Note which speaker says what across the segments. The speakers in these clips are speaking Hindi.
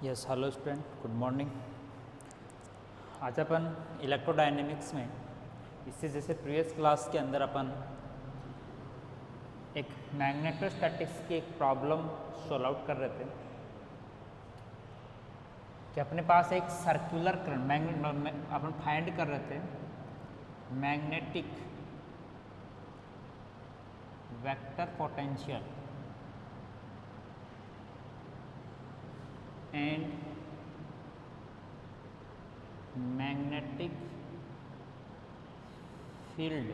Speaker 1: Yes hello student, good morning. आज अपन इलेक्ट्रोडायनेमिक्स में इससे जैसे प्रीवियस क्लास के अंदर अपन एक मैग्नेटोस्टैटिक्स की एक प्रॉब्लम सॉल्व आउट कर रहे थे कि अपने पास एक सर्कुलर करंट अपन फाइंड कर रहे थे magnetic vector potential and magnetic field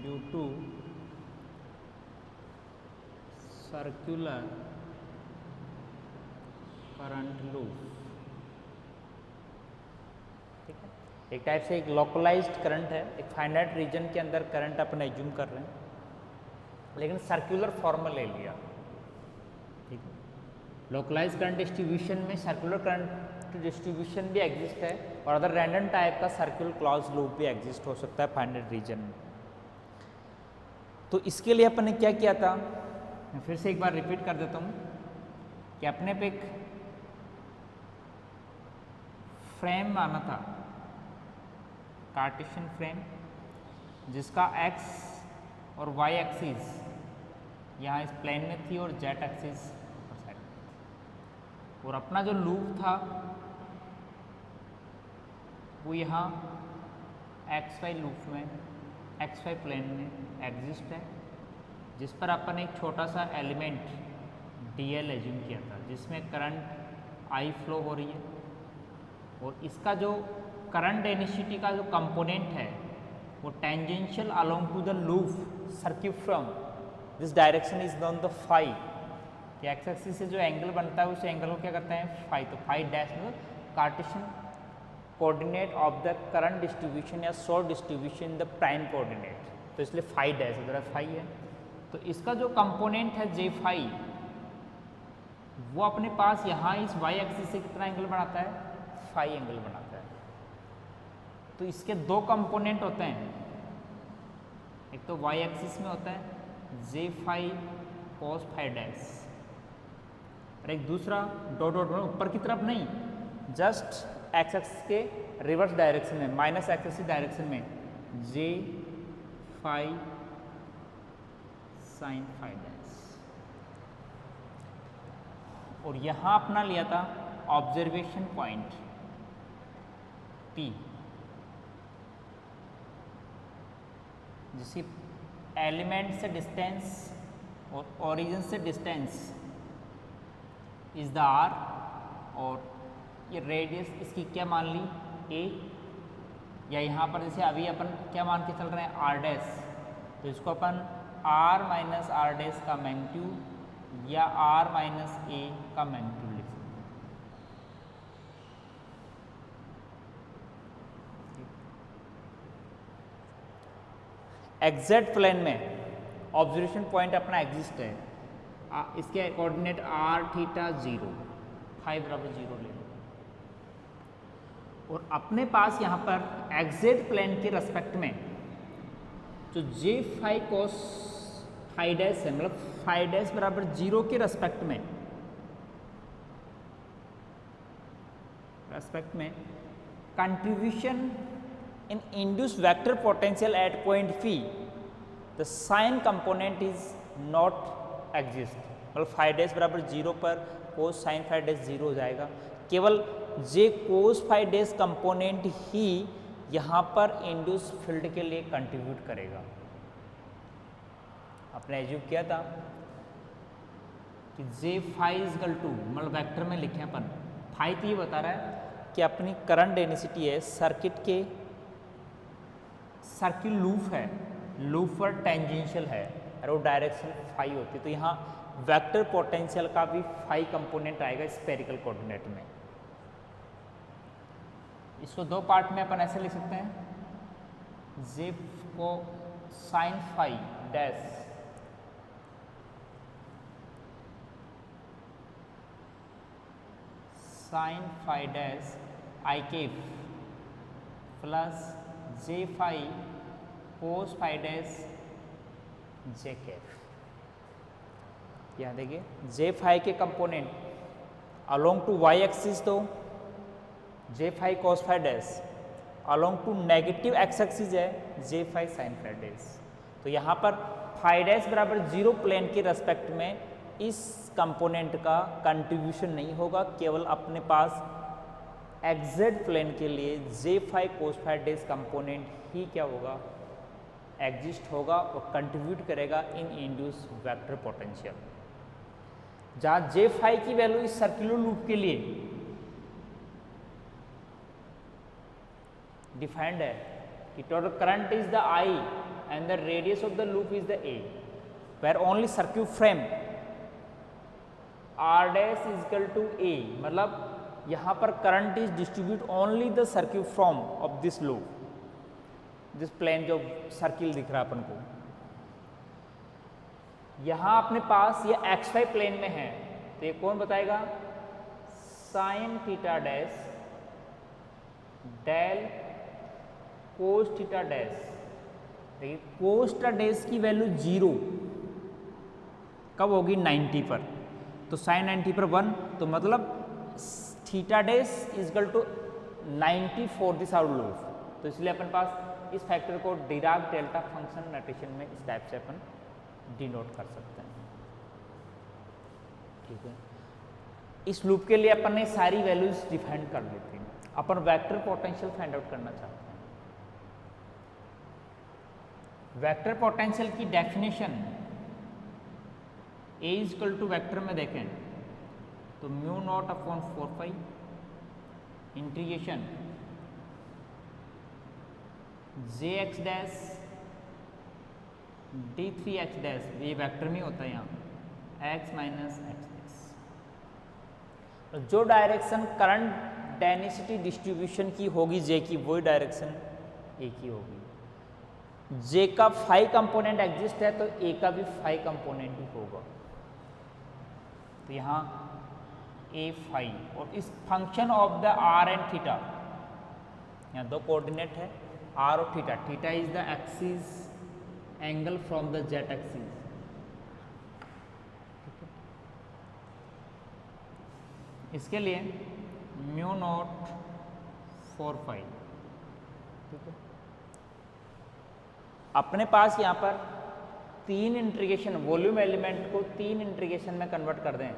Speaker 1: due to circular current loop। ठीक है, एक टाइप से एक लोकलाइज्ड करंट है, एक फाइनाइट रीजन के अंदर करंट अपन एज्यूम कर रहे हैं लेकिन सर्कुलर फॉर्म ले लिया। ठीक है, लोकलाइज करंट डिस्ट्रीब्यूशन में सर्कुलर करंट डिस्ट्रीब्यूशन भी एग्जिस्ट है और अदर रैंडम टाइप का सर्कुलर क्लोज लूप भी एग्जिस्ट हो सकता है फाइनाइट रीजन में। तो इसके लिए अपन ने क्या किया था, मैं फिर से एक बार रिपीट कर देता हूँ कि अपने पे एक फ्रेम माना था, कार्टेशियन फ्रेम, जिसका एक्स और वाई एक्सिस यहाँ इस प्लेन में थी और जेड एक्सिस और अपना जो लूप था वो यहाँ एक्स वाई लूप में एक्स वाई प्लेन में एग्जिस्ट है, जिस पर अपन एक छोटा सा एलिमेंट डीएल एज्यूम किया था जिसमें करंट आई फ्लो हो रही है और इसका जो करंट डेंसिटी का जो कंपोनेंट है वो tangential along to the loop circumference this direction is known the phi कि एक्स एक्सिस से जो एंगल बनता है उस एंगल को क्या करते हैं फाई। तो फाई डैश में Cartesian coordinate of the current distribution या source distribution in the prime coordinate, तो इसलिए फाई डैश इधर फाई है। तो इसका जो कंपोनेंट है जे फाई वो अपने पास यहाँ इस वाई एक्सिस से कितना एंगल बनाता है, फाई एंगल बनाता है। तो इसके दो कंपोनेंट होते हैं, एक तो वाई एक्सिस में होता है J phi cos phi dash और एक दूसरा डॉट डॉट ऊपर की तरफ नहीं, जस्ट एक्स एक्सिस के रिवर्स डायरेक्शन में माइनस एक्स एक्सिस डायरेक्शन में जे फाई साइन फाई डैश। और यहाँ अपना लिया था ऑब्जर्वेशन पॉइंट P, जिसकी एलिमेंट से डिस्टेंस और ओरिजिन से डिस्टेंस इज द आर और ये रेडियस इसकी क्या मान ली a, या यहाँ पर जैसे अभी अपन क्या मान के चल रहे हैं आर डैश, तो इसको अपन आर माइनस आर डैश का मैग्नीट्यूड या आर माइनस ए का मैग्नीट्यूड लिख सकते हैं। एग्जैक्ट प्लेन में ऑब्जर्वेशन पॉइंट अपना एग्जिस्ट है, इसके कोऑर्डिनेट आर थीटा 0 फाई बराबर 0 ले लो और अपने पास यहाँ पर एग्जैक्ट प्लेन के रेस्पेक्ट में जो जे फाई कोस फाई डैश है, मतलब फाई डैश बराबर 0 के रेस्पेक्ट में contribution in induced vector potential at point P the sign component is not exist, मतलब फाई डैश बराबर 0 पर कोस साइन फाई डैश 0 हो जाएगा। केवल जे कोस फाई डैश कंपोनेंट ही यहाँ पर इंड्यूस फील्ड के लिए कंट्रीब्यूट करेगा। आपने एज्यूम किया था कि जे फाई इजकल टू, मतलब वेक्टर में लिखे अपन फाई, तो ये बता रहा है कि अपनी करंट डेंसिटी है सर्किट के सर्किल लूप है, लूप पर टेंजेंशियल है और वो डायरेक्शन फाई होती है, तो यहाँ वेक्टर पोटेंशियल का भी फाई कंपोनेंट आएगा स्फेरिकल कोऑर्डिनेट में। इसको दो पार्ट में अपन ऐसे लिख सकते हैं, जे को sine phi dash sine phi dash I cap plus J phi cos phi dash J cap. यहाँ देखिए जे फाई के component along to Y axis तो J phi cos phi dash, along to negative X axis है J phi sine phi dash. तो यहाँ पर फाई डैश बराबर 0 प्लेन के रेस्पेक्ट में इस कंपोनेंट का कंट्रीब्यूशन नहीं होगा, केवल अपने पास एक्जेड प्लेन के लिए J phi cos phi dash component ही क्या होगा, एग्जिस्ट होगा और कंट्रीब्यूट करेगा इन इंड्यूस वेक्टर पोटेंशियल। जहाँ जे फाई की वैल्यू इस सर्कुलर लूप के लिए डिफाइंड है कि total current is the I and the radius of the loop is the A, where only circumference R dash is equal to A, मतलब यहाँ पर current is distribute only the circumference of this loop, this plane जो सर्किल दिख रहा है अपन को। यहाँ अपने पास ये एक्स वाई प्लेन में है, तो ये कौन बताएगा, sine theta dash del cos theta dash. देखिए कोस थीटा डैश की वैल्यू 0 कब होगी, 90 पर, तो साइन 90 पर 1, तो मतलब theta dash is equal to 90 for this our loop. तो इसलिए अपन पास इस फैक्टर को डिराक डेल्टा फंक्शन नोटेशन में इस टाइप से अपन डिनोट कर सकते हैं। ठीक है, इस लूप के लिए अपन ने सारी वैल्यूज डिफाइन कर ली थी। अपन वेक्टर पोटेंशियल फाइंड आउट करना चाहते हैं। वेक्टर पोटेंशियल की definition A is equal to vector में देखें तो mu naught upon 4 pi integration J X dash d3x dash, ये वेक्टर में होता है यहाँ x माइनस एक्स डैश। जो डायरेक्शन करंट डेंसिटी डिस्ट्रीब्यूशन की होगी जे की, वही डायरेक्शन ए की होगी। जे का फाई कंपोनेंट एग्जिस्ट है तो ए का भी फाई कंपोनेंट ही होगा। तो यहाँ ए फाई, और इस function of the R and theta, यहाँ दो कोऑर्डिनेट है आर और theta, theta is the axis angle from the Z axis. इसके लिए म्यू नॉट 4 पाई, ठीक है। अपने पास यहाँ पर 3 इंटीग्रेशन, वॉल्यूम एलिमेंट को 3 इंटीग्रेशन में कन्वर्ट कर दें,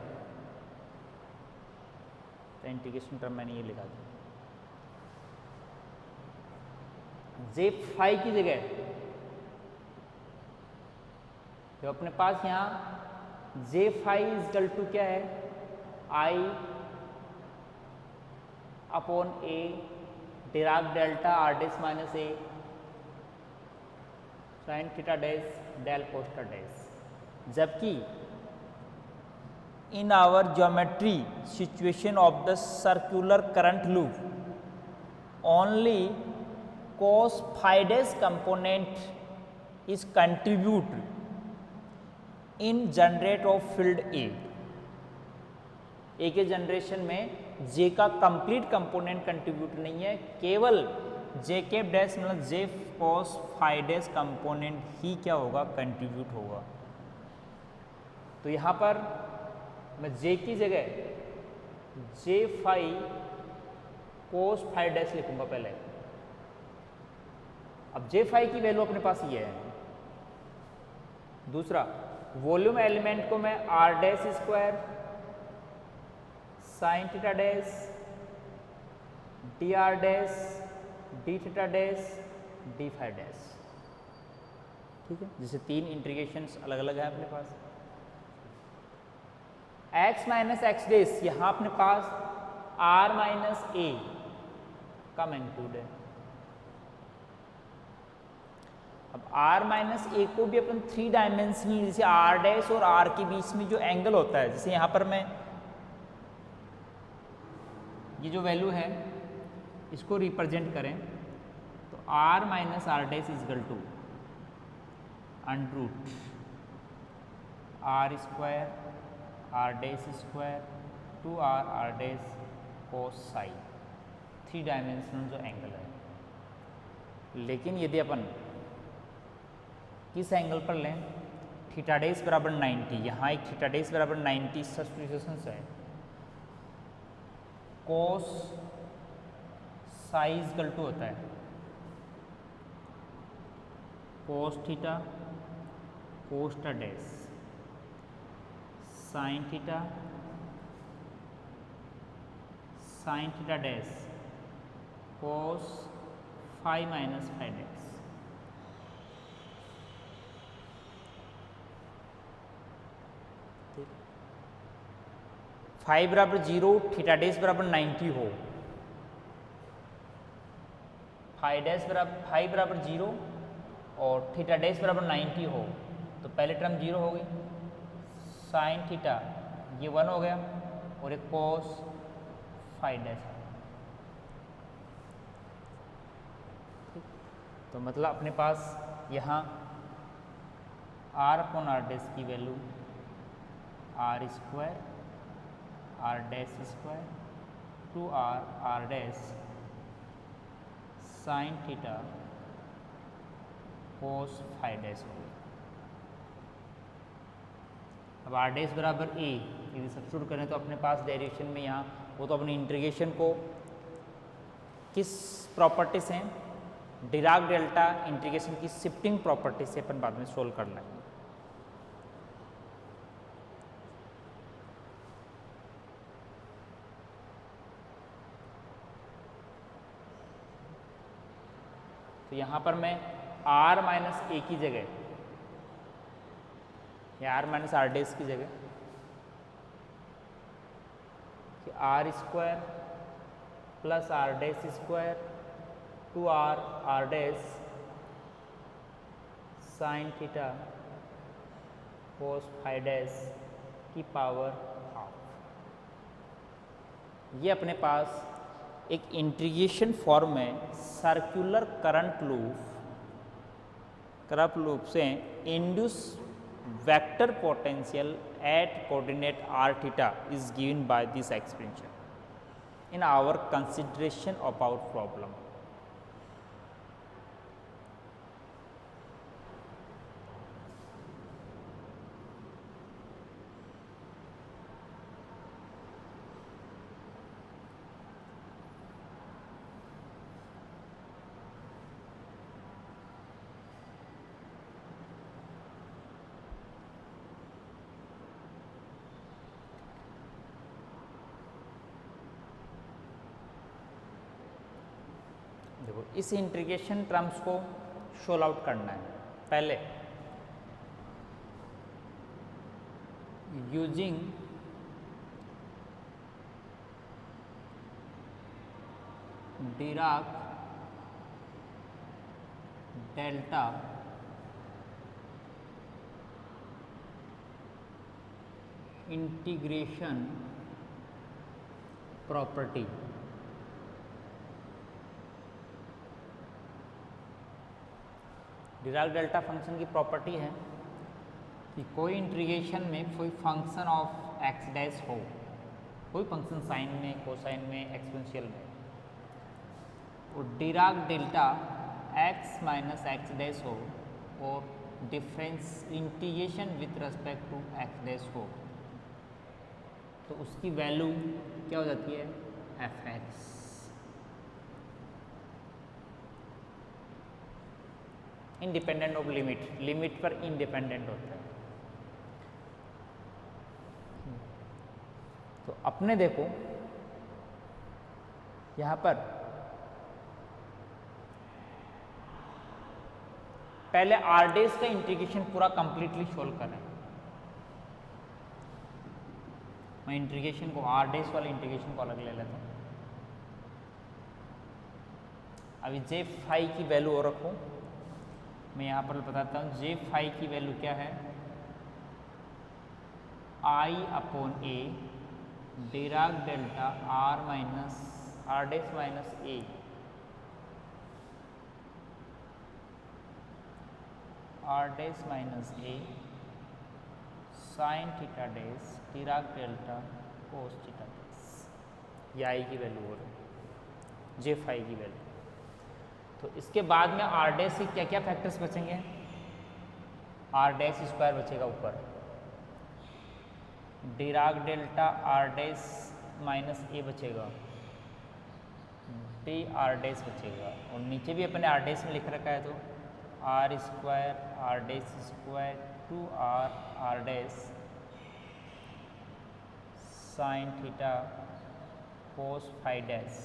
Speaker 1: तो इंटीग्रेशन टर्म मैंने ये लिखा था, जे फाई की जगह तो अपने पास यहाँ J phi is equal to क्या है, I upon A Dirac delta R dash minus A sine theta dash del cos theta dash. जबकि in our geometry situation of the circular current loop only cos phi dash component is contribute in generate of field A। ए के जनरेशन में जे का कंप्लीट कंपोनेंट कंट्रीब्यूट नहीं है, केवल जे के डैश मतलब जे cos phi dash कंपोनेंट ही क्या होगा, कंट्रीब्यूट होगा। तो यहाँ पर मैं जे की जगह जे फाई cos phi dash लिखूंगा पहले। अब जे फाई की वैल्यू अपने पास ये है। दूसरा, वॉल्यूम एलिमेंट को मैं R dash square sine theta dash D R dash D theta dash D phi dash, ठीक है, जैसे 3 इंटीग्रेशंस अलग अलग है अपने पास। x माइनस एक्स डैश, यहाँ अपने पास r माइनस ए का मैग्नीट्यूड है। अब r माइनस ए को भी अपन 3 डायमेंशनल, जैसे r डैश और r के बीच में जो एंगल होता है, जैसे यहाँ पर मैं ये जो वैल्यू है इसको रिप्रेजेंट करें तो r minus R dash is equal to under root r square r dash square 2r r dash cos psi, 3 dimensional जो एंगल है। लेकिन यदि अपन किस एंगल पर लें, थीटा डैश बराबर 90, यहाँ एक थीटा डैश बराबर 90 सब्स्टिट्यूशन है, कोस साइज इक्वल टू होता है cos theta Costa dash sign theta dash कोस five minus five dash. Five बराबर 0 थीटा डैश बराबर 90 हो, फाइव बराबर 0 और थीटा डैश बराबर 90 हो तो पहले टर्म 0 हो गई, साइन थीटा ये 1 हो गया और एक कोस फाइव डैश। तो मतलब अपने पास यहाँ r/r डैश की value r square r dash square 2r dash sign theta cos five dash हो गई। अब r डैश बराबर a यदि सब्स्टिट्यूट करें तो अपने पास डेरिवेशन में यहाँ वो तो अपनी इंटीग्रेशन को किस प्रॉपर्टी से, डिराक डेल्टा इंटीग्रेशन की शिफ्टिंग प्रॉपर्टी से अपन बाद में सोल्व कर लेंगे। तो यहाँ पर मैं r माइनस ए की जगह या r माइनस r डैश की जगह कि r square plus r dash square 2r dash sign theta cos five dash की पावर हाफ, ये अपने पास एक इंटीग्रेशन फॉर्म में सर्कुलर करंट लूप से induce vector potential at coordinate r theta is given by this expression in our consideration of our problem. देखो इस इंटीग्रेशन टर्म्स को सोल्व आउट करना है। पहले using Dirac delta integration property, Dirac delta function की प्रॉपर्टी है कि कोई इंटीग्रेशन में कोई फंक्शन ऑफ एक्स डैश हो, कोई फंक्शन साइन में, कोसाइन में, एक्सपोनेंशियल में, और Dirac delta X minus X dash हो और difference integration with respect to X dash हो, तो उसकी वैल्यू क्या हो जाती है F X. Independent of limit पर इंडिपेंडेंट होता है। तो अपने देखो यहाँ पर पहले आर डैश का इंटीग्रेशन पूरा कंप्लीटली सोल्व करें। मैं इंटीग्रेशन को आर डैश वाले इंटीग्रेशन को अलग ले लेता हूँ। अभी जे फाई की वैल्यू और रखो, मैं यहाँ पर बताता हूँ जे फाई की वैल्यू क्या है, I upon A Dirac delta R minus R dash minus A R dash minus A sine theta dash Dirac delta cos theta dash, ये आई की वैल्यू और जे फाई की वैल्यू। तो इसके बाद में आर डैश से क्या क्या फैक्टर्स बचेंगे, आर डैश स्क्वायर बचेगा ऊपर, Dirac delta R dash minus A बचेगा, टी आर डेस बचेगा, और नीचे भी अपने आर डेस में लिख रखा है, तो R square R dash square two R dash sine theta cos phi dash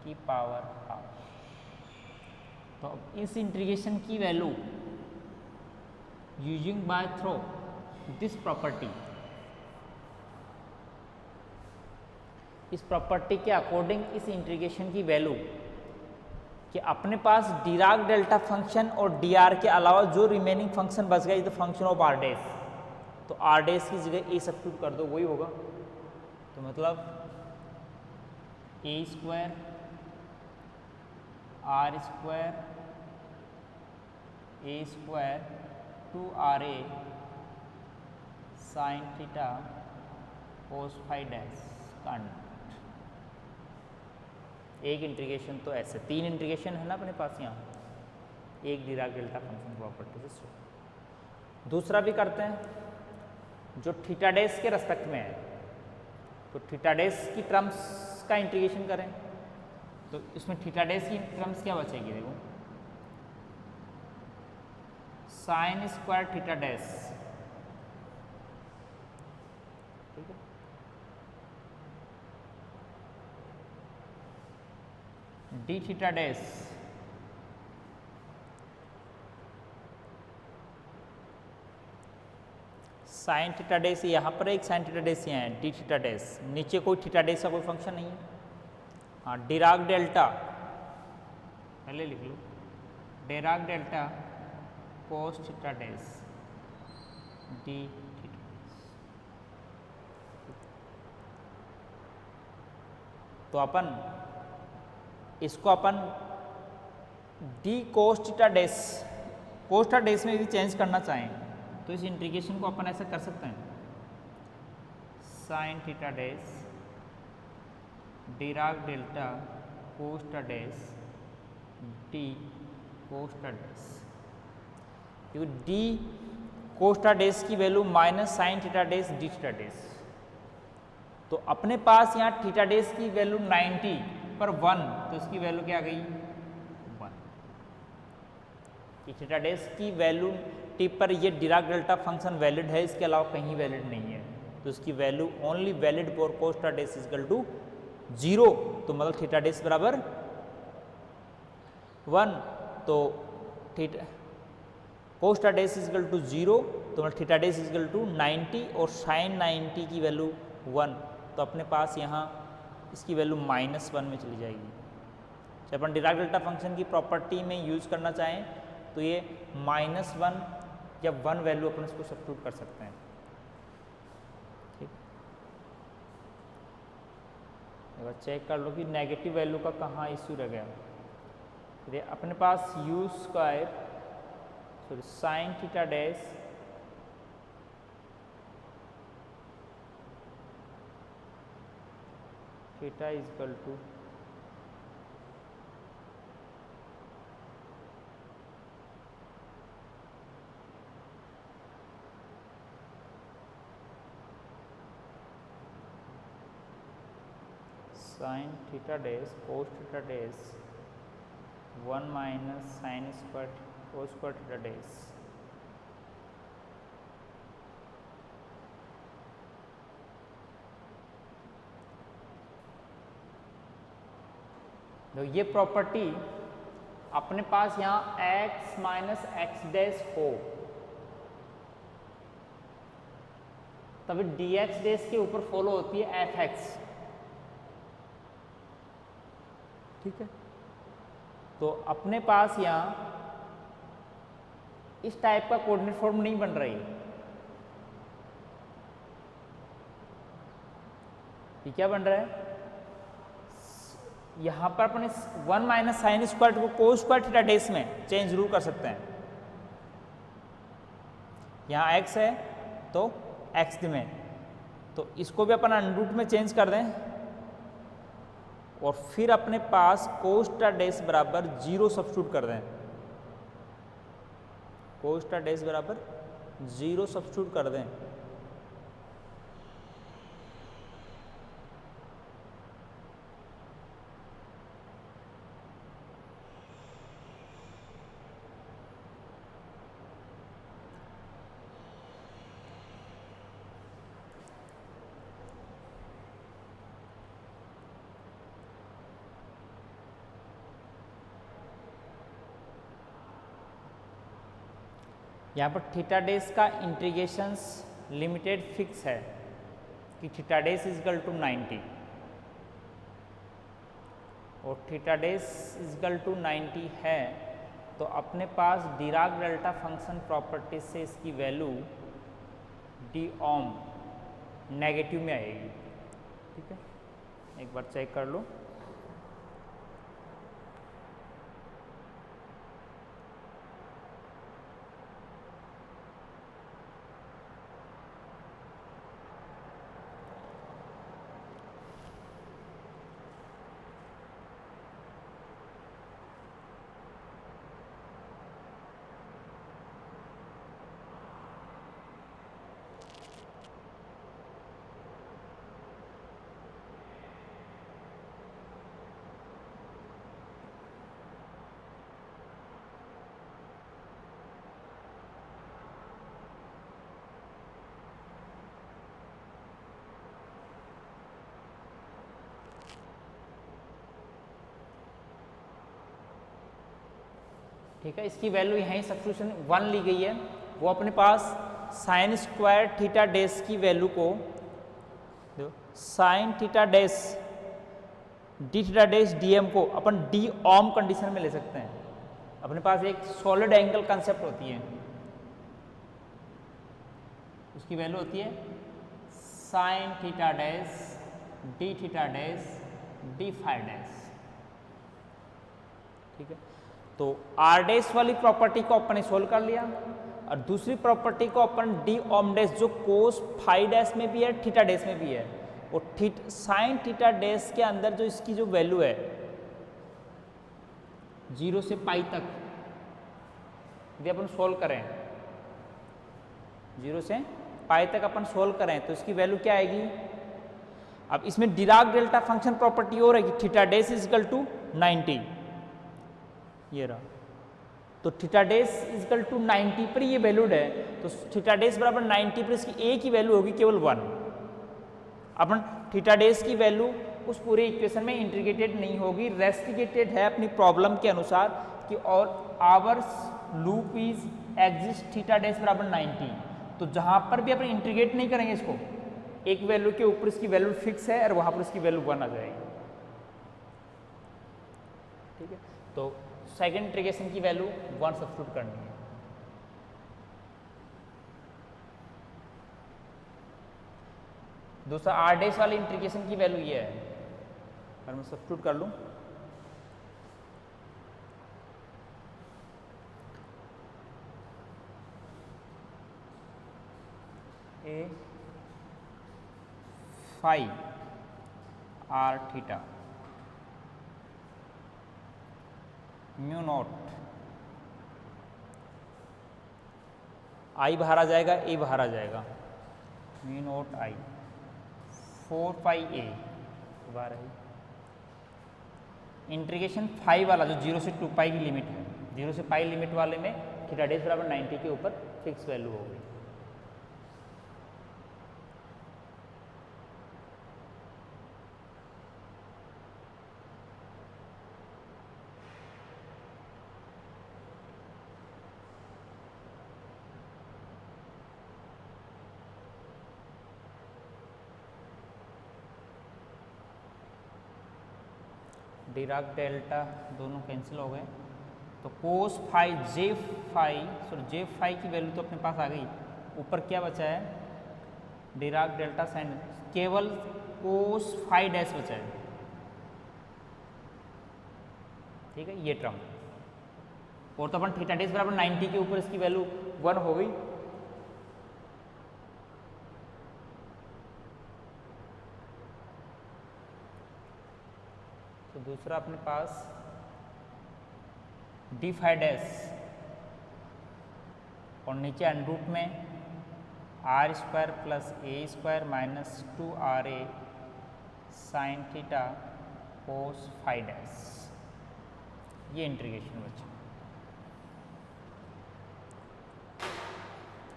Speaker 1: की पावर हाफ। तो अब इस इंटीग्रेशन की value using by through this property, इस प्रॉपर्टी के अकॉर्डिंग इस इंटीग्रेशन की वैल्यू कि अपने पास डिराक डेल्टा फंक्शन और डी आर के अलावा जो रिमेनिंग फंक्शन बच गया, तो फंक्शन ऑफ आर डेस, तो आर डेस की जगह ए सब्स्टिट्यूट कर दो, वही होगा। तो मतलब a square are square A square two r a sine theta cos phi dash कांड। एक इंटीग्रेशन तो ऐसे 3 इंटीग्रेशन है ना अपने पास यहाँ, एक डिराक डेल्टा फंक्शन प्रॉपर्टी से। दूसरा भी करते हैं जो थीटा डैश के रेस्पेक्ट में है, तो थीटा डैश की टर्म्स का इंटीग्रेशन करें, तो इसमें थीटा डैश की टर्म्स क्या बचेगी, देखो साइन स्क्वायर थीटा डैश, ठीक है, D theta dash sign theta dash, यहाँ पर एक साइन थीटा डैश यहाँ है, डी थीटा डैश, नीचे कोई थीटा डैश का कोई फंक्शन नहीं है। हाँ, डिराक डेल्टा पहले लिख लो, Dirac delta cos theta dash D theta, तो अपन इसको अपन d cos theta dash, cos theta dash में भी चेंज करना चाहें तो इस इंटीग्रेशन को अपन ऐसा कर सकते हैं, sign theta dash Dirac delta cos theta dash D cos theta dash, क्योंकि डी कोस थीटा डैश की value minus sign theta dash D theta dash, तो अपने पास यहाँ थीटा डैश की वैल्यू 90 पर 1, तो इसकी वैल्यू क्या आ गई 1। थीटा डैश की वैल्यू टी पर ये डिराक डेल्टा फंक्शन वैलिड है, इसके अलावा कहीं वैलिड नहीं है, तो इसकी value only valid for cos theta dash is equal to 0, तो मतलब थीटा डैश बराबर 1, तो theta cos theta dash is equal to 0, तो मतलब theta dash is equal to 90 और साइन 90 की वैल्यू 1, तो अपने पास यहाँ इसकी वैल्यू -1 में चली जाएगी। जब अपन डिराक डेल्टा फंक्शन की प्रॉपर्टी में यूज करना चाहें तो ये -1 या 1 वैल्यू अपन इसको सब्स्टिट्यूट कर सकते हैं, ठीक। एक बार चेक कर लो कि नेगेटिव वैल्यू का कहाँ इश्यू रह गया। फिर अपने पास u square sorry sine theta dash theta is equal to sine theta dash cos theta dash 1 minus sine square cos square theta dash, तो ये प्रॉपर्टी अपने पास यहाँ x माइनस एक्स डैश हो तभी dx डैश के ऊपर फॉलो होती है fx, ठीक है। तो अपने पास यहाँ इस टाइप का कोऑर्डिनेट फॉर्म नहीं बन रही, ये क्या बन रहा है, यहाँ पर अपने 1 माइनस साइन स्क्वायर को कोस स्क्वायर थीटा डैश में चेंज जरूर कर सकते हैं। यहाँ x है तो x में, तो इसको भी अपन अंडर रूट में चेंज कर दें और फिर अपने पास कोस थीटा डैश बराबर 0 सब्स्टिट्यूट कर दें, कोस थीटा डैश बराबर 0 सब्स्टिट्यूट कर दें, यहाँ पर थीटा डेज का इंटीग्रेशंस लिमिटेड फिक्स है कि थीटा डेज इजगल टू 90 और थीटा डेज इजगल टू 90 है, तो अपने पास डिराक डेल्टा फंक्शन प्रॉपर्टी से इसकी वैल्यू डी ओम नेगेटिव में आएगी। ठीक है, एक बार चेक कर लो। ठीक है, इसकी वैल्यू यहीं सब्स्टिट्यूशन 1 ली गई है। वो अपने पास साइन स्क्वायर थीटा डेस की वैल्यू को साइन थीटा डेस डी थीटा डेस डी एम को अपन डी ओम कंडीशन में ले सकते हैं। अपने पास एक सॉलिड एंगल कंसेप्ट होती है, उसकी वैल्यू होती है साइन थीटा डेस डी थीटा डेस डी फाई डेस। ठीक है, तो आर डैश वाली प्रॉपर्टी को अपन ने सोल्व कर लिया और दूसरी प्रॉपर्टी को अपन डी ओम डैश जो कोस फाई डैश में भी है थीटा डैश में भी है, और साइन थीटा डैश के अंदर जो इसकी जो वैल्यू है 0 से पाई तक, यदि अपन सोल्व करें 0 से पाई तक अपन सोल्व करें तो इसकी वैल्यू क्या आएगी। अब इसमें डिराक डेल्टा फंक्शन प्रॉपर्टी और है कि theta dash is equal to 90, ये रहा, तो theta dash is equal to 90 पर ये वैल्यूड है, तो थीटा डैश बराबर 90 पर इसकी ए की वैल्यू होगी केवल 1। अपन थीटा डैश की वैल्यू उस पूरे इक्वेशन में इंटीग्रेटेड नहीं होगी, रेस्ट्रिकेटेड है अपनी प्रॉब्लम के अनुसार कि और hours loop is exist theta dash बराबर 90। तो जहां पर भी अपन इंटीग्रेट नहीं करेंगे इसको, एक वैल्यू के ऊपर इसकी वैल्यू फिक्स है और वहां पर इसकी वैल्यू 1 आ जाएगी। ठीक है, तो सेकेंड इंटीग्रेशन की वैल्यू 1 सब्स्टिट्यूट करनी है। दूसरा आर डैश वाली इंटीग्रेशन की वैल्यू ये है, अगर मैं सब्स्टिट्यूट कर लूं a phi r theta mu naught I बाहर आ जाएगा, ए बाहर आ जाएगा, म्यू नॉट आई 4 पाई ए बाहर है। इंटीग्रेशन फाई वाला जो 0 से 2 पाई की लिमिट है, 0 से पाई लिमिट वाले में थीटा डैश बराबर 90 के ऊपर फिक्स वैल्यू हो गई। डिराक डेल्टा दोनों कैंसिल हो गए, तो कोस फाई जे फाई की वैल्यू तो अपने पास आ गई। ऊपर क्या बचा है, डिराक डेल्टा साइन, केवल कोस फाई डैश बचा है। ठीक है, ये टर्म, और तो अपन थीटा डैश बराबर 90 के ऊपर इसकी वैल्यू 1 हो गई। तो दूसरा अपने पास डी फाई डैश और नीचे अंडरूट में are square plus A square minus 2 RA sine theta cos phi dash, ये इंटीग्रेशन बचा।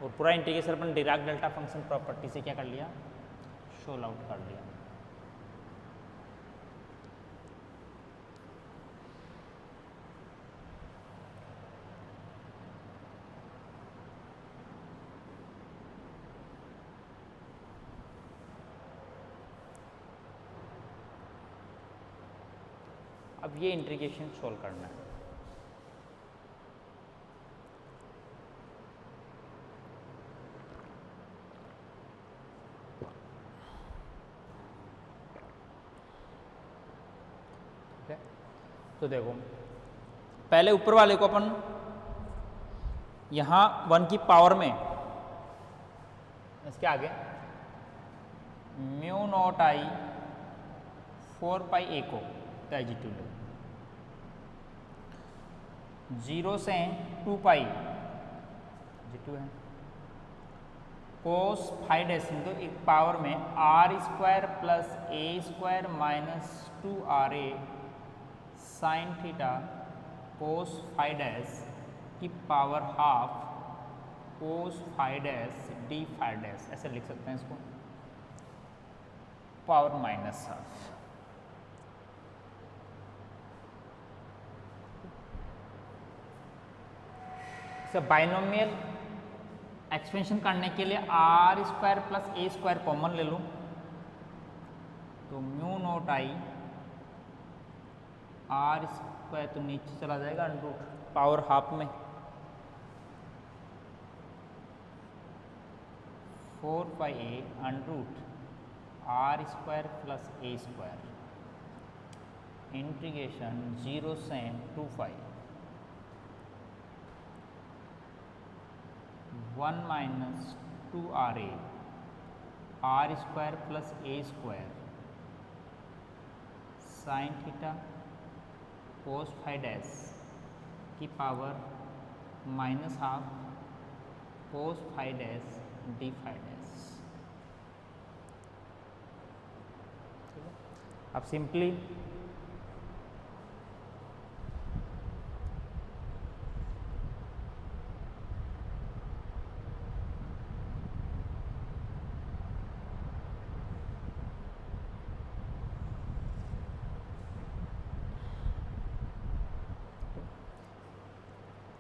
Speaker 1: और पूरा इंटीग्रेशन अपन डिराक डेल्टा फंक्शन प्रॉपर्टी से क्या कर लिया, शोल आउट कर लिया। अब ये इंटीग्रेशन सोल्व करना है। तो देखो पहले ऊपर वाले को अपन यहाँ 1 की पावर में, इसके आगे म्यू नॉट आई 4 पाई ए को पॉजिटिव लो, 0 से 2 पाई पॉजिटिव है, कोस फाइव डैश इंटू एक पावर में are square plus A square minus 2 RA sine theta cos five dash की power half cos five dash D five dash, ऐसे लिख सकते हैं इसको, power minus half. Binomial expansion करने के लिए आर स्क्वायर प्लस ए स्क्वायर कॉमन ले लूँ, तो mu naught I r square तो नीचे चला जाएगा, अंडर पावर हाफ में 4 pi A under are square plus A square integration 0 से 2 pi 1 minus 2 RA r square plus ए square sine theta cos five dash की power minus half cos five dash D five dash. अब सिंपली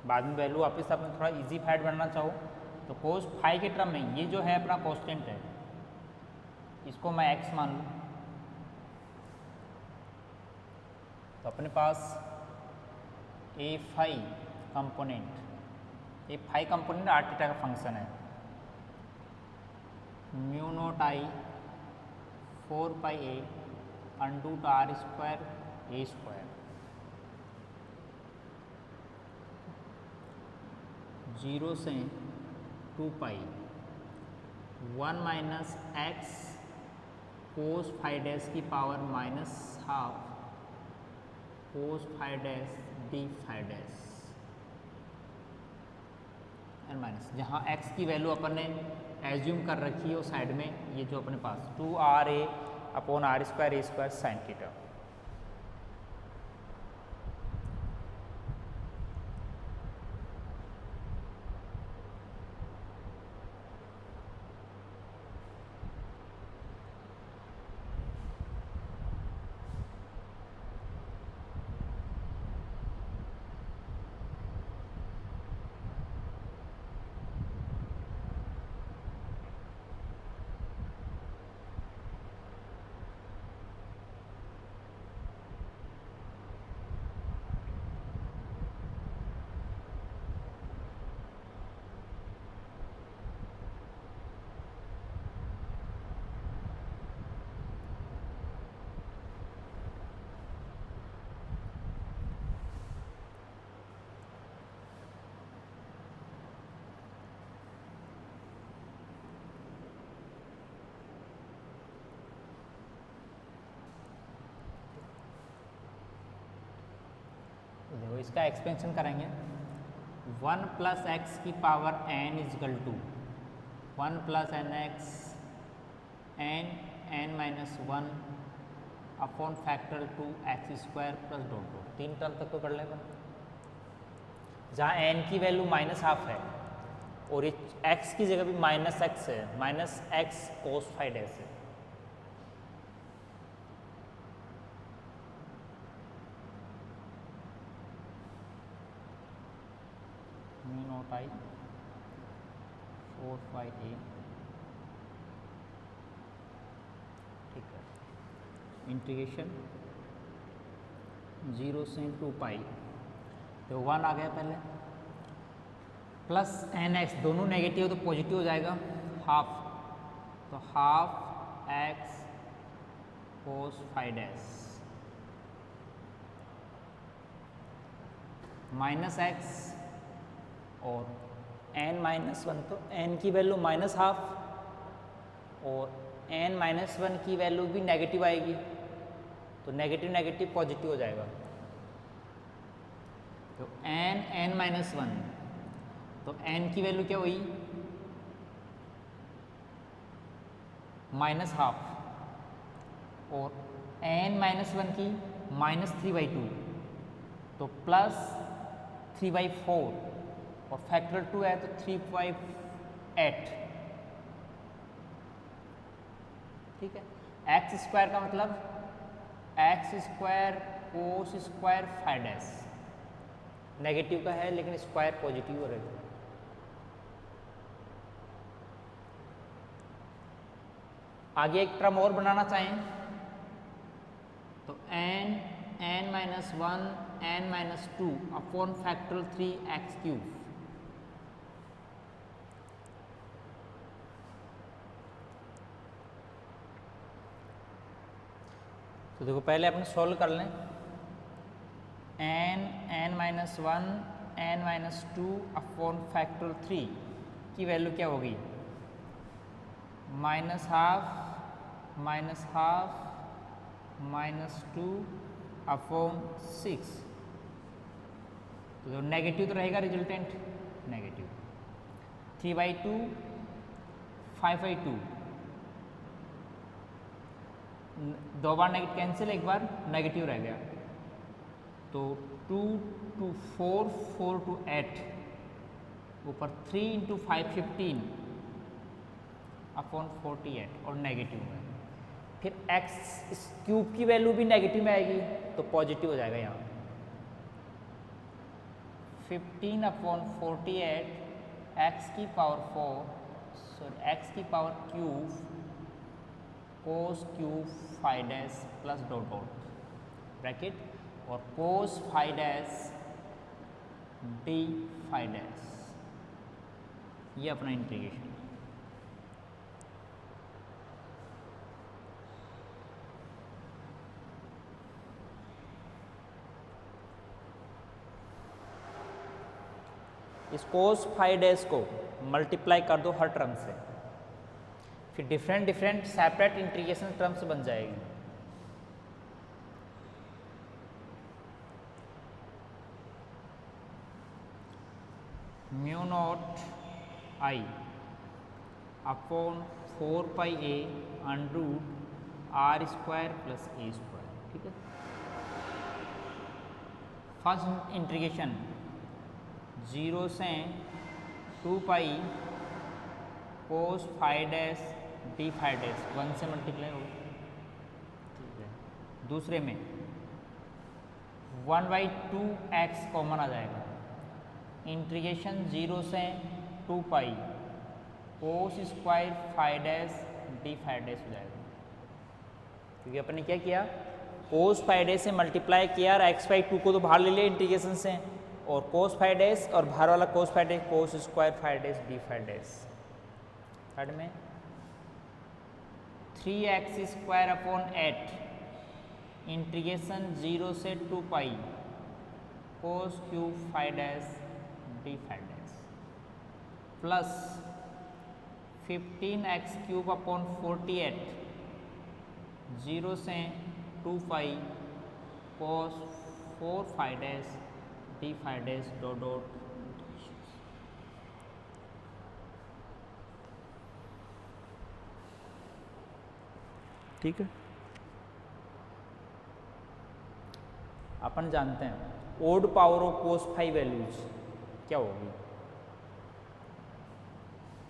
Speaker 1: बाद में वैल्यू वापस अपने थोड़ा इजी फाइड बनना चाहो तो कोस फाइव के टर्म में ये जो है अपना कांस्टेंट है, इसको मैं x मान लूँ, तो अपने पास a5 कंपोनेंट आर थीटा का फंक्शन है, mu naught I 4 pi A under are square A square 0 से 2 pi 1 minus X cos five dash की power minus half cos five dash D five dash and minus, जहाँ x की वैल्यू अपन ने एज्यूम कर रखी है वो साइड में, ये जो अपने पास 2 RA upon are square A square sine theta. देखो इसका एक्सपेंशन करेंगे, 1 प्लस एक्स की power n is equal to 1 plus N X N minus 1 upon factor 2 X square plus dot dot, 3 term तक तो कर लेगा, जहाँ n की वैल्यू माइनस हाफ है और ये x की जगह भी माइनस एक्स है, minus X cos five dash है। म्यू नॉट आई 4 पाई ए, ठीक है, इंटीग्रेशन 0 से 2 पाई, तो 1 आ गया पहले, प्लस एन एक्स, दोनों नेगेटिव तो पॉजिटिव हो जाएगा, हाफ, तो half x cos five dash minus x और n माइनस वन, तो n की वैल्यू माइनस हाफ और n माइनस वन की वैल्यू भी नेगेटिव आएगी, तो नेगेटिव नेगेटिव पॉजिटिव हो जाएगा, तो n माइनस वन, तो n की वैल्यू क्या हुई माइनस हाफ और n माइनस वन की माइनस 3/2, तो प्लस 3/4 और फैक्टर 2 है तो 3/8, ठीक है। एक्स स्क्वायर का मतलब x square cos square five dash, negative का है लेकिन स्क्वायर पॉजिटिव हो रहा है। आगे एक टर्म और बनाना चाहें तो n minus one n minus two upon factorial 3x cube, तो देखो पहले अपन सॉल्व कर लें, n minus one n minus two upon factorial 3 की वैल्यू क्या होगी minus half minus two upon 6, तो नेगेटिव तो रहेगा रिजल्टेंट नेगेटिव, 3/2 5/2, दो बार नेगेटिव कैंसिल, एक बार नेगेटिव रह गया, तो 2 to 4 4 to 8 ऊपर 3 into 5 15 अपॉन 48 और नेगेटिव में, फिर एक्स क्यूब की वैल्यू भी नेगेटिव में आएगी तो पॉजिटिव हो जाएगा यहाँ, 15 अपॉन 48 एक्स की पावर 4 सॉरी एक्स की power cube cos cube five dash plus dot dot bracket और cos five dash D five dash, ये अपना इंटीग्रेशन। इस कोस फाइव डैश को मल्टीप्लाई कर दो हर टर्म से, फिर different different separate integration terms बन जाएगी। Mu naught I upon 4πa under root r square plus A square, ठीक है। फर्स्ट इंटीग्रेशन 0 से 2 pi cos five dash D five dash 1 से मल्टीप्लाई हो, ठीक है। दूसरे में 1/2 एक्स कॉमन आ जाएगा, इंटीग्रेशन 0 से 2 pi cos square five dash D five dash हो जाएगा, क्योंकि अपन ने क्या किया कोस फाइव डैश से मल्टीप्लाई किया और x/2 को तो बाहर ले लिया इंटीग्रेशन से, और कोस फाइव डैश और बाहर वाला cos five dash cos square five dash D five dash. Third में 3x स्क्वायर अपॉन 8 इंटीग्रेशन 0 से 2 pi cos cube five dash D five dash plus 15x cube upon 48 0 से 2 pi cos 4 five dash D five dash dot dot, ठीक है। अपन जानते हैं odd power of cos five values क्या होगी,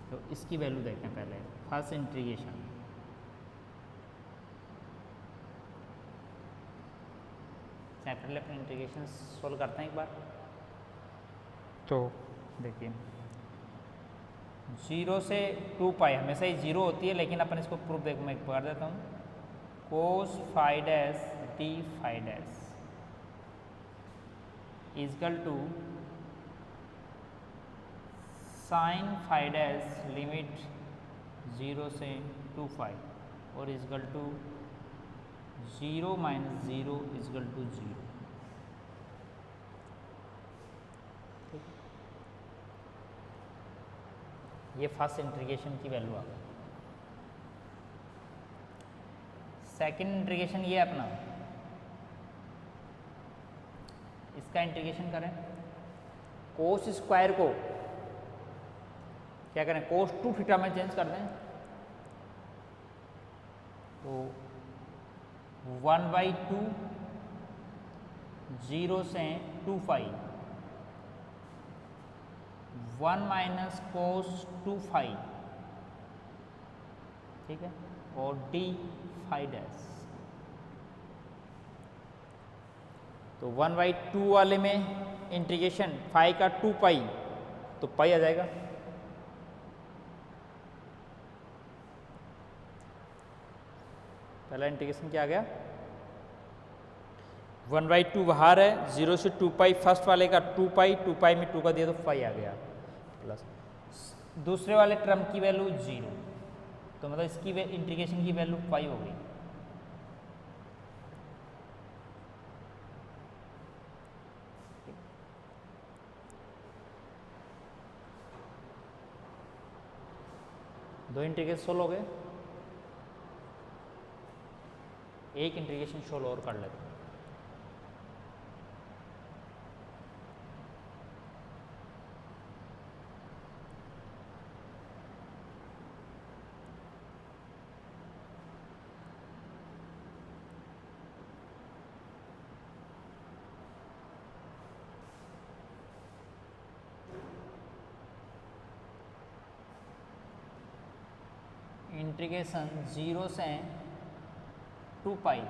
Speaker 1: तो इसकी वैल्यू देखते हैं पहले। फर्स्ट इंटीग्रेशन सेपरेटली अपने इंटीग्रेशन सोल्व करते हैं एक बार, तो देखिए 0 से 2 पाई हमेशा ही 0 होती है, लेकिन अपन इसको प्रूफ देखो मैं कर देता हूँ, cos five dash D five dash is equal to sine five dash limit 0 से 2 फाइव और is equal to 0 minus 0 is equal to 0। ये फर्स्ट इंटीग्रेशन की वैल्यू आ गई। सेकंड इंटीग्रेशन ये अपना, इसका इंटीग्रेशन करें, कोस स्क्वायर को क्या करें, कोस 2 थीटा में चेंज कर दें, तो 1/2 0 से 2 फाइव 1 माइनस कोस 2 फाइव, ठीक है, और डी फाइव डैश। तो 1/2 वाले में इंटीग्रेशन फाइव का 2 पाई, तो पाई आ जाएगा, पहला इंटीग्रेशन क्या आ गया, 1/2 बाहर है, 0 से 2 पाई, फर्स्ट वाले का 2 पाई, 2 पाई में 2 का दिया तो 5 आ गया, प्लस दूसरे वाले टर्म की वैल्यू 0, तो मतलब इसकी इंटीग्रेशन की वैल्यू 5 हो गई। दो इंटीग्रेशन सोल्व हो गए, एक इंटीग्रेशन सोल्व और कर लेते हैं। इंटीग्रेशन 0 से 2 pi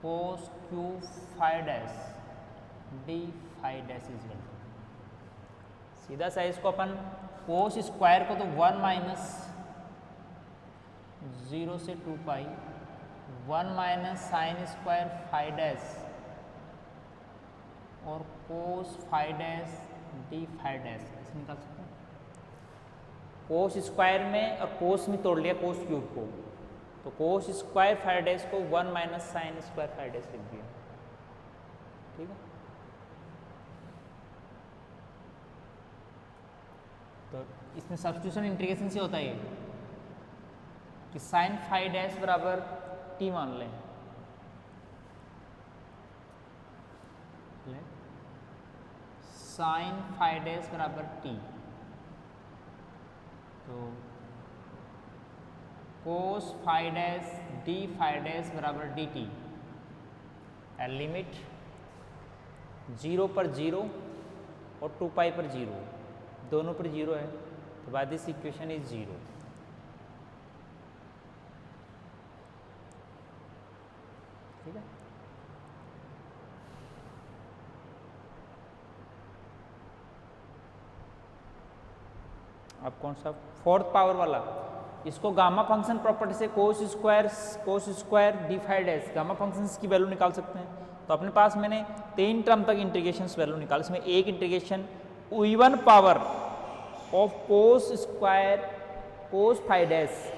Speaker 1: cos cube five dash D five dash is, सीधा सा इसको अपन कोस स्क्वायर को तो 1 माइनस 0 से 2 pi 1 minus sine square five dash और cos five dash D five dash ऐसे निकाल सकते हैं। कोस स्क्वायर में और कोस में तोड़ लिया कोस क्यूब को, तो कोस स्क्वायर फाइव डैश को 1 minus sine square five dash लिख दिया, ठीक है। तो इसमें सब्स्टिट्यूशन इंटीग्रेशन से होता है कि साइन फाइव डैश बराबर टी मान लें, साइन फाइव डैश बराबर टी, तो cos five dash D five dash बराबर डी टी, लिमिट 0 पर 0 और 2 पाई पर 0, दोनों पर 0 है, तो बाद दिस इक्वेशन इज 0। ठीक है, अब कौन सा फोर्थ पावर वाला, इसको गामा फंक्शन प्रॉपर्टी से cos square D five dash gamma function की वैल्यू निकाल सकते हैं। तो अपने पास मैंने 3 टर्म तक इंटीग्रेशन वैल्यू निकाल, इसमें एक integration even power of cos square cos five dash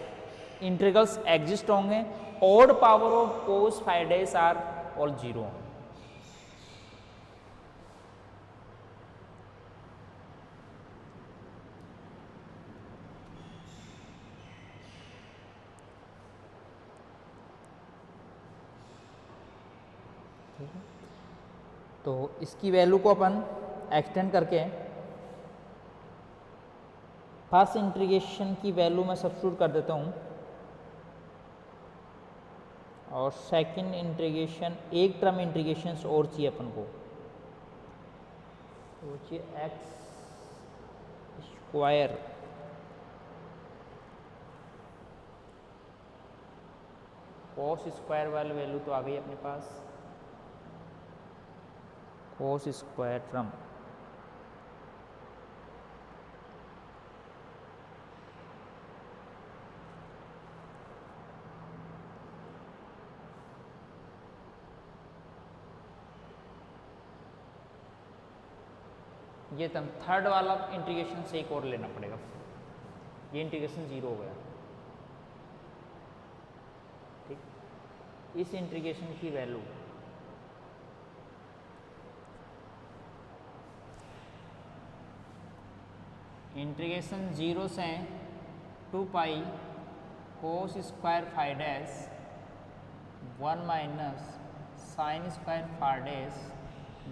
Speaker 1: integrals exist होंगे, odd power of cos five dash are all 0। तो इसकी वैल्यू को अपन एक्सटेंड करके फर्स्ट इंटीग्रेशन की वैल्यू में सब्स्टिट्यूट कर देता हूँ और सेकंड इंटीग्रेशन, एक टर्म इंटीग्रेशन और चाहिए अपन को, तो चाहिए एक्स स्क्वायर कोस स्क्वायर वाली वैल्यू तो आ गई अपने पास, कोस स्क्वायर फ्रॉम ये तब थर्ड वाला इंटीग्रेशन से एक और लेना पड़ेगा, ये इंटीग्रेशन 0 हो गया। ठीक, इस इंटीग्रेशन की वैल्यू इंटीग्रेशन 0 से 2 pi cos square phi dash 1 minus sine square phi dash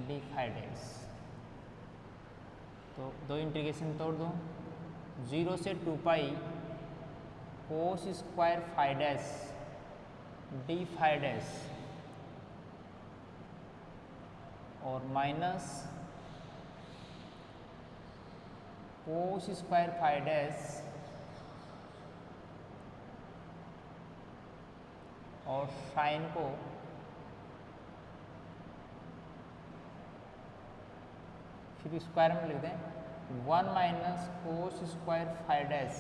Speaker 1: D phi dash. तो दो इंटीग्रेशन तोड़ दो, 0 से 2 pi cos square phi dash D phi dash और minus cos square phi dash और साइन को फिर स्क्वायर में लिख दें 1 minus cos square phi dash,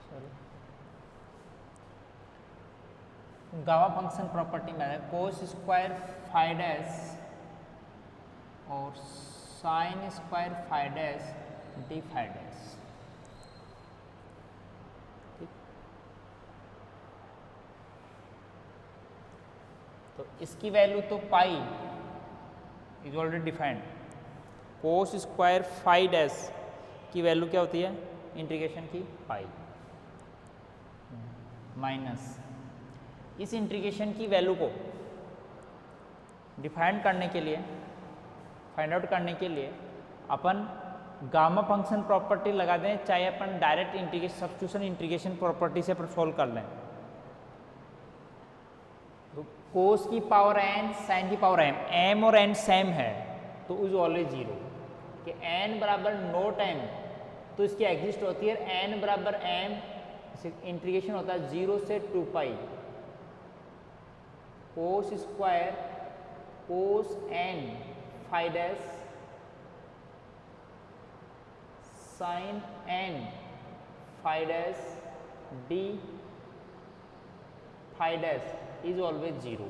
Speaker 1: sorry gamma function property में है कोस स्क्वायर फाई डैश और sine square phi dash D phi dash. ठीक, तो इसकी वैल्यू तो pi is already defined, cos square phi dash की वैल्यू क्या होती है इंटीग्रेशन की पाई, माइनस इस इंटीग्रेशन की वैल्यू को डिफाइन करने के लिए, फाइंड आउट करने के लिए अपन गामा फंक्शन प्रॉपर्टी लगा दें, चाहे अपन direct integration substitution integration property से अपन सॉल्व कर लें। तो कोस की पावर n, साइन की पावर m, m और n सेम है तो इज ऑलवेज 0, कि n बराबर नोट m तो इसकी एग्जिस्ट होती है n बराबर m, इंटीग्रेशन होता है 0 से 2 pi cos square cos n phi dash sine n phi dash D phi dash is always 0।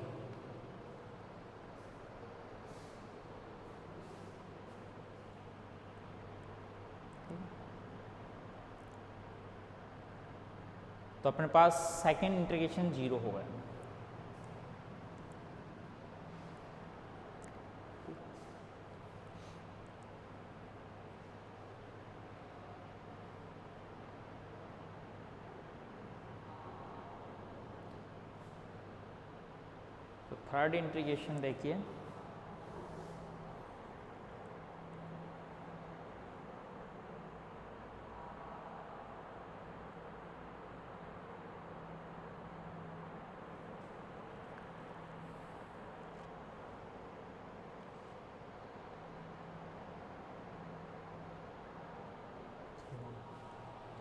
Speaker 1: तो अपने पास सेकेंड इंटीग्रेशन 0 हो गया। तो थर्ड इंटीग्रेशन देखिए,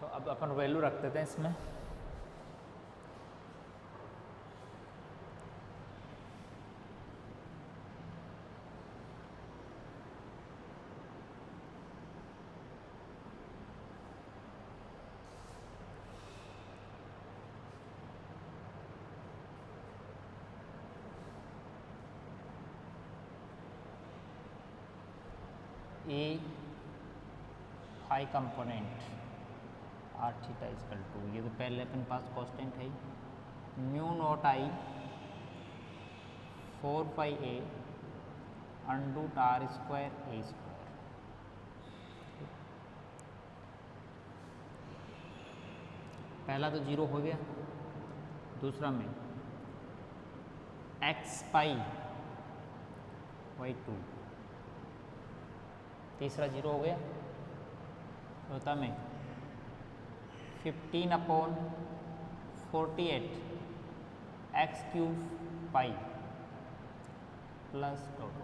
Speaker 1: तो अब अपन वैल्यू रख देते हैं इसमें। A phi component are theta is equal to, ये तो पहले अपने पास कांस्टेंट है mu naught I 4 pi a under root r square A square. पहला तो 0 हो गया, दूसरा में एक्स पाई वाई 2, तीसरा 0 हो गया, चौथा में 15/48 x cube pi plus dot dot.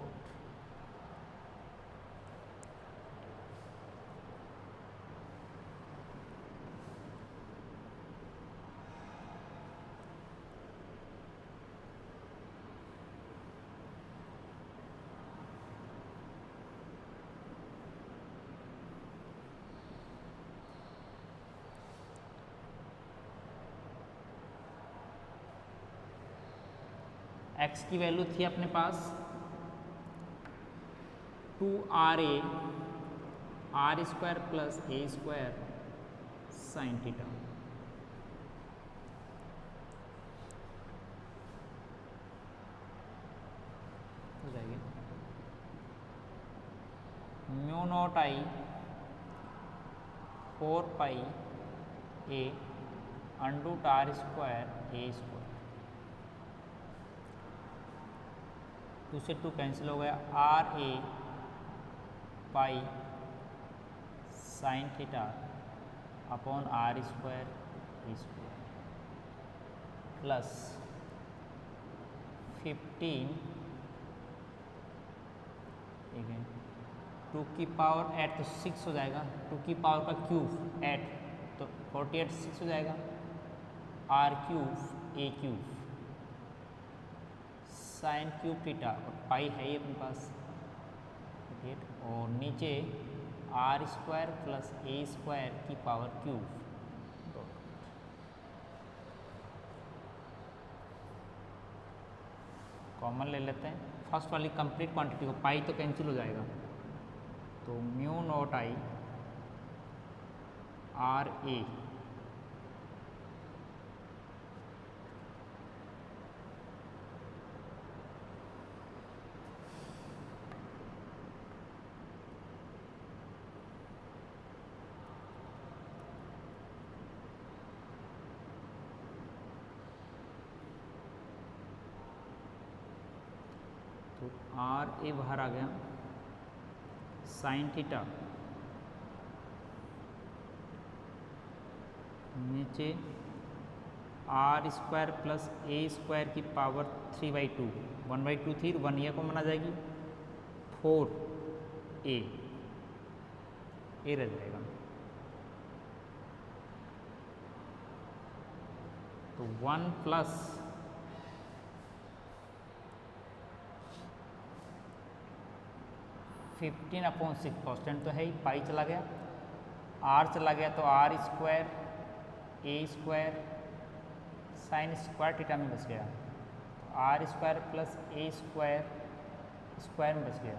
Speaker 1: X की वैल्यू थी अपने पास 2RA आर स्क्वायर प्लस ए स्क्वायर साइन थीटा। हो जाएगी mu naught I 4 pi a under root r square A square. 2 से 2 कैंसिल हो गया, r a pi sine theta upon are square A square plus 15 again 2 की पावर 8 तो 6 हो जाएगा, 2 की पावर का क्यूब 8 तो 48 6 हो जाएगा, R cube A cube sine cube theta और पाई है ही अपने पास, और नीचे आर स्क्वायर प्लस ए स्क्वायर की पावर क्यूब। कॉमन ले लेते हैं, फर्स्ट वाली कंप्लीट क्वांटिटी को, पाई तो कैंसिल हो जाएगा, तो mu naught I R A तो आर ए बाहर आ गया, साइन थीटा नीचे आर स्क्वायर प्लस ए स्क्वायर की पावर 3/2, 1/2 थी, 1 ये कॉमन आ जाएगी, 4 ए रह जाएगा, तो 1 प्लस 15/6 कॉन्स्टेंट तो है ही, पाई चला गया, आर चला गया तो आर स्क्वायर ए स्क्वायर साइन स्क्वायर थीटा में बच गया, तो आर स्क्वायर प्लस ए स्क्वायर स्क्वायर में बच गया,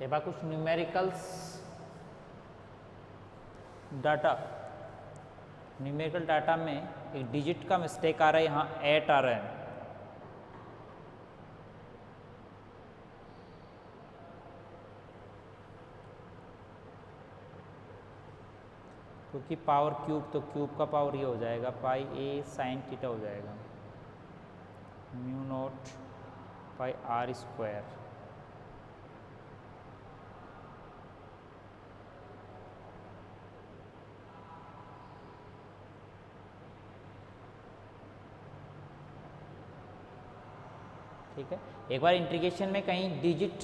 Speaker 1: ये बात कुछ न्यूमेरिकल्स डाटा, न्यूमेरिकल डाटा में एक डिजिट का मिस्टेक आ रहा है, यहाँ 8 आ रहा है, क्योंकि पावर क्यूब तो क्यूब का पावर ये हो जाएगा, पाई ए साइन थीटा हो जाएगा, mu naught pi R square ठीक है। एक बार इंटीग्रेशन में कहीं डिजिट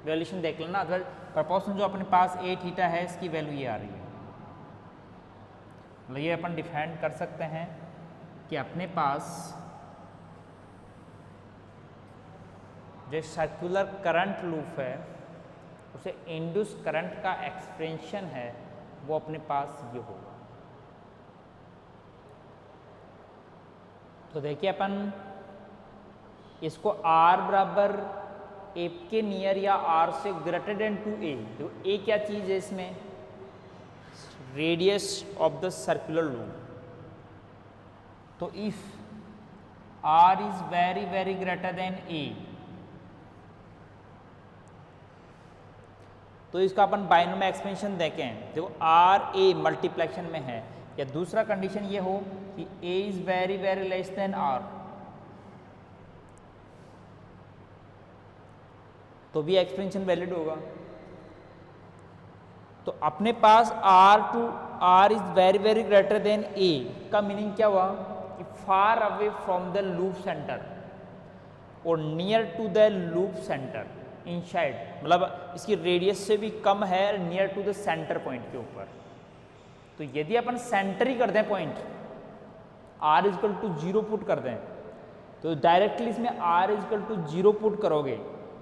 Speaker 1: वैल्यूशन देख लेना, अगर प्रपोर्शन जो अपने पास ए थीटा है इसकी वैल्यू ये आ रही है, मतलब ये अपन डिफाइन कर सकते हैं कि अपने पास जो सर्कुलर करंट लूप है उसे इंड्यूस करंट का एक्सपेंशन है वो अपने पास ये होगा। तो देखिए अपन इसको R बराबर ए के नियर या R से ग्रेटर देन टू ए, तो ए क्या चीज़ है इसमें, radius of the circular loop, तो if R is very very greater than a, तो इसका अपन बाइनोमियल एक्सपेंशन देखें, जो आर ए मल्टीप्लेक्शन में है, या दूसरा कंडीशन ये हो कि a is very very less than r, तो भी एक्सपेंशन वैलिड होगा। तो अपने पास R is very very greater than A का मीनिंग क्या हुआ कि far away from the loop centre और near to the loop centre inside, मतलब इसकी रेडियस से भी कम है near to the centre point के ऊपर। तो यदि अपन सेंटर ही कर दें point R is equal to 0 put कर दें, तो डायरेक्टली इसमें R इजकल टू 0 पुट करोगे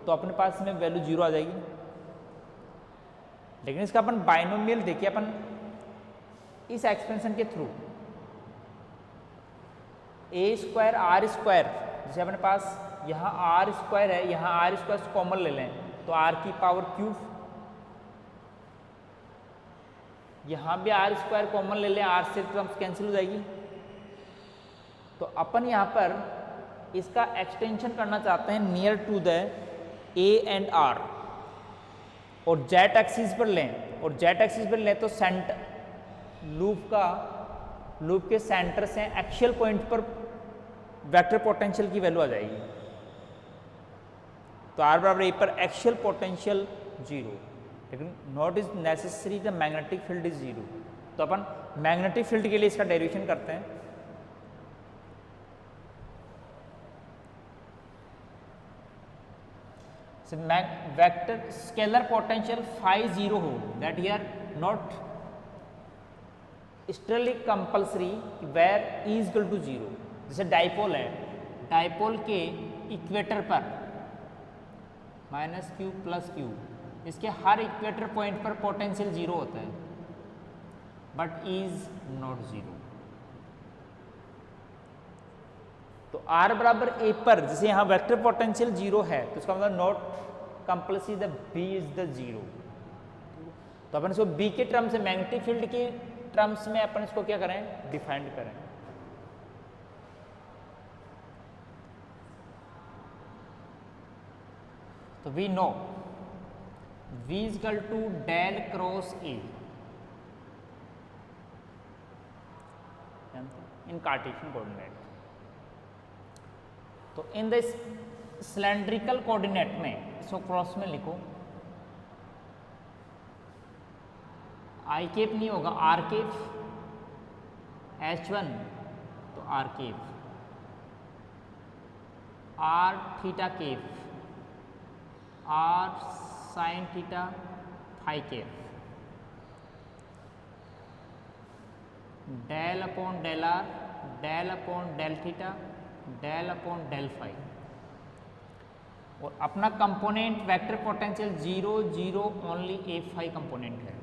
Speaker 1: तो अपने पास इसमें वैल्यू 0 आ जाएगी। लेकिन इसका अपन बाइनोमियल देखिए, अपन इस एक्सपेंशन के through A square are square, जैसे अपने पास यहाँ आर स्क्वायर है, यहाँ आर स्क्वायर कॉमन ले लें तो आर की पावर क्यूब, यहाँ भी आर स्क्वायर कॉमन ले लें, आर से टर्म्स कैंसिल हो जाएगी। तो अपन यहाँ पर इसका एक्सटेंशन करना चाहते हैं near to the A and R और जेट एक्सिस पर लें, और जेट एक्सिस पर लें तो लूप के सेंटर से एक्सियल पॉइंट पर वेक्टर पोटेंशियल की वैल्यू आ जाएगी। तो आर बराबर ए पर एक्सियल पोटेंशियल 0, लेकिन not is necessary the magnetic field is 0। तो अपन मैग्नेटिक फील्ड के लिए इसका डेरिवेशन करते हैं। वेक्टर स्केलर पोटेंशियल फाई 0 हो, that here not strictly compulsory where E equal to 0। जैसे डाइपोल है, डाइपोल के इक्वेटर पर माइनस क्यू प्लस क्यू, इसके हर इक्वेटर पॉइंट पर पोटेंशियल 0 होता है, बट इज नॉट 0। तो R बराबर A पर जैसे यहाँ वेक्टर पोटेंशियल 0 है, तो इसका मतलब not compulsory the B is the 0। तो अपन इसको B के टर्म से, मैग्नेटिक फील्ड के टर्म्स में अपन इसको क्या करें, डिफाइंड करें। तो we know V is equal to del cross A in cartesian coordinate. तो इन द सिलेंड्रिकल कोऑर्डिनेट में इसको क्रॉस में लिखो, आई केप नहीं होगा, आर केप, H1 तो R cap, R theta cap, R sine theta phi cap, del upon del R, del upon del theta, del upon del phi. और अपना component vector potential 0 0 only A phi component है।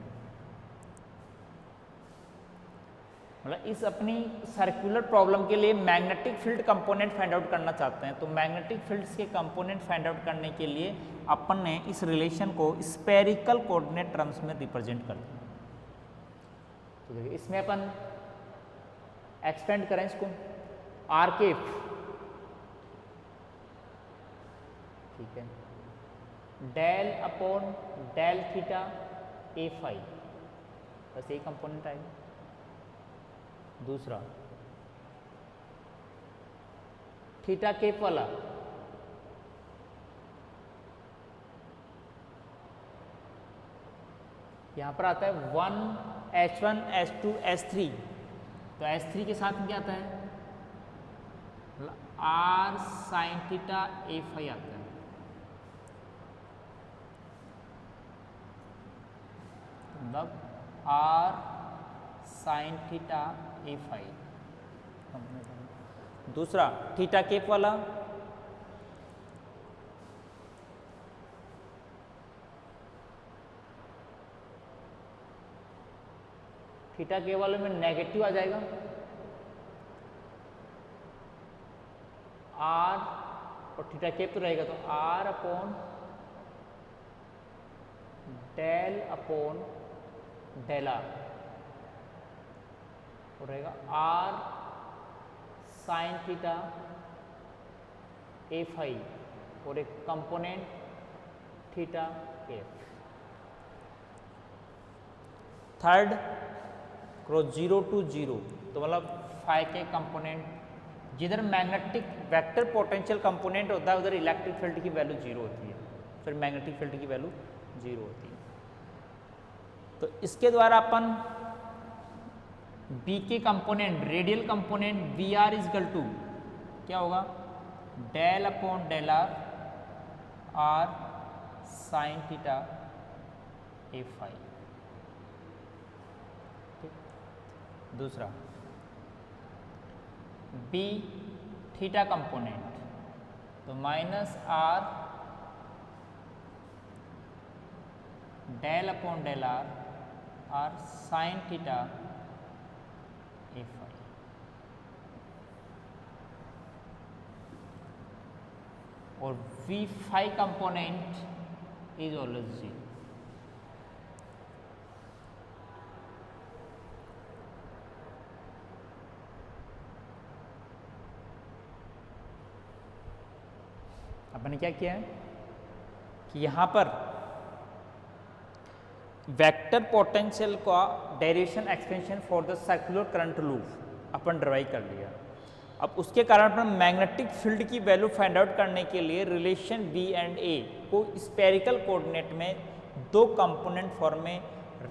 Speaker 1: मतलब इस अपनी सर्कुलर प्रॉब्लम के लिए magnetic field component find out करना चाहते हैं। तो मैग्नेटिक फील्ड्स के कंपोनेंट फाइंड आउट करने के लिए अपन ने इस रिलेशन को स्फेरिकल कोऑर्डिनेट टर्म्स में रिप्रेजेंट कर दिया। तो देखिए इसमें अपन एक्सपेंड करें इसको, आर केप, ठीक है, डेल अपॉन डेल थीटा ए फाई, बस एक कंपोनेंट आएगा। दूसरा थीटा केप वाला यहां पर आता है 1 H1 H2 H3। तो H3 के साथ में क्या आता है, आर साइन थीटा ए फाई आता है। मतलब आर साइन थीटा ए फाई। दूसरा थीटा केप वाला थीटा के वाले में नेगेटिव आ जाएगा, आर और थीटा केप तो रहेगा, तो आर अपॉन डेल आर और रहेगा आर साइन थीटा ए फाई और एक component theta cap. Third cross 0 to 0, तो मतलब फाई के कंपोनेंट जिधर मैग्नेटिक वेक्टर पोटेंशियल कंपोनेंट होता है उधर इलेक्ट्रिक फील्ड की वैल्यू 0 होती है। फिर मैग्नेटिक फील्ड की वैल्यू 0 होती है। तो इसके द्वारा अपन बी के component radial component B r is equal to क्या होगा, del upon del r sine theta ए फाई। दूसरा बी थीटा कंपोनेंट तो minus r del upon del r sine theta ए फाई। और B phi component is always 0। अपन ने क्या किया है कि यहां पर वेक्टर पोटेंशियल का derivation expansion for the circular current loop अपन ड्राइव कर लिया। अब उसके कारण अपन मैग्नेटिक फील्ड की वैल्यू फाइंड आउट करने के लिए रिलेशन बी एंड ए को स्पेरिकल कोऑर्डिनेट में दो कंपोनेंट फॉर्म में,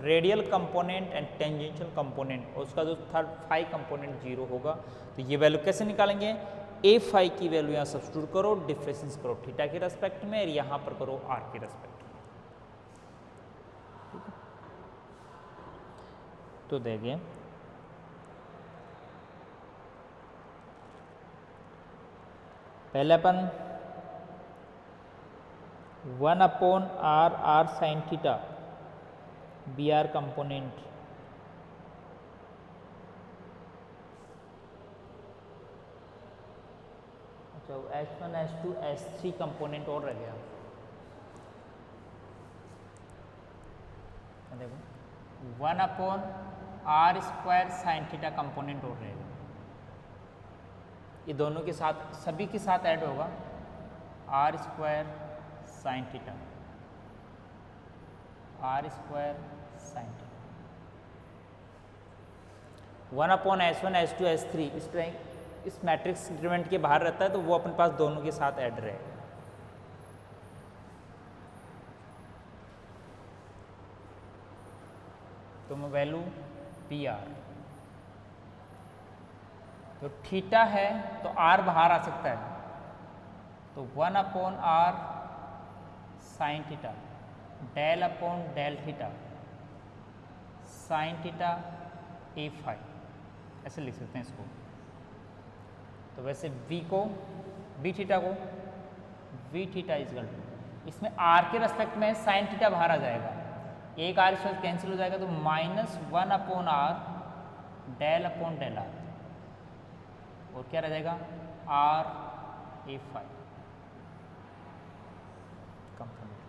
Speaker 1: radial component and tangential component, और उसका जो थर्ड फाई कंपोनेंट 0 होगा। तो ये वैल्यू कैसे निकालेंगे, ए फाई की वैल्यू यहाँ सब्स्टिट्यूट करो, डिफरेंस करो थीटा के रेस्पेक्ट में और यहाँ पर करो आर के रेस्पेक्ट में। तो देखिए पहले अपन 1 upon R sine theta B R component अच्छा H1 H2 H3 कंपोनेंट और रह गया। देखो 1 upon are square sine theta component और रहेगा। ये दोनों के साथ सभी के साथ ऐड होगा R square sine theta, R square sine theta. 1 upon H1 H2 H3 इस तरह इस मैट्रिक्स इंक्रीमेंट के बाहर रहता है, तो वो अपने पास दोनों के साथ ऐड रहेगा। तो मैं वैल्यू पी आर, तो थीटा है तो आर बाहर आ सकता है, तो 1 upon R sine theta del upon del theta sine theta ए फाई, ऐसे लिख सकते हैं इसको। तो वैसे v को बी थीटा को V theta is equal to, इसमें आर के रेस्पेक्ट में साइन थीटा बाहर आ जाएगा, एक आर इसमें कैंसिल हो जाएगा, तो -1 upon R del upon del R, और क्या रह जाएगा आर ए फाई कंपोनेंट।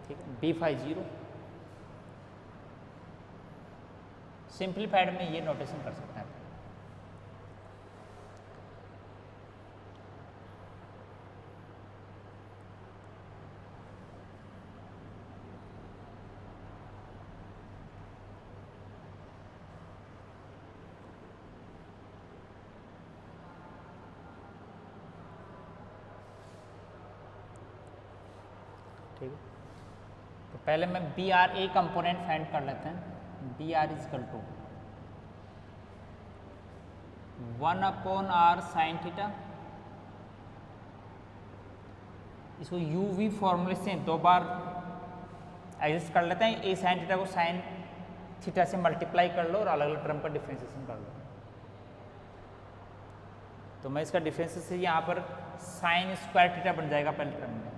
Speaker 1: ठीक है, बी फाई 0। सिंप्लीफाइड में ये नोटेशन कर सकते हैं। ठीक है, तो पहले मैं B R A component find कर लेते हैं। B R is equal to 1 upon R sine theta, इसको यू वी फॉर्मूले से दो बार एडजस्ट कर लेते हैं। ए साइन थीटा को साइन थीटा से मल्टीप्लाई कर लो और अलग अलग टर्म का डिफ्रेंसिएशन कर लो। तो मैं इसका डिफ्रेंसिएशन यहाँ पर साइन स्क्वायर थीटा बन जाएगा पहले टर्म में,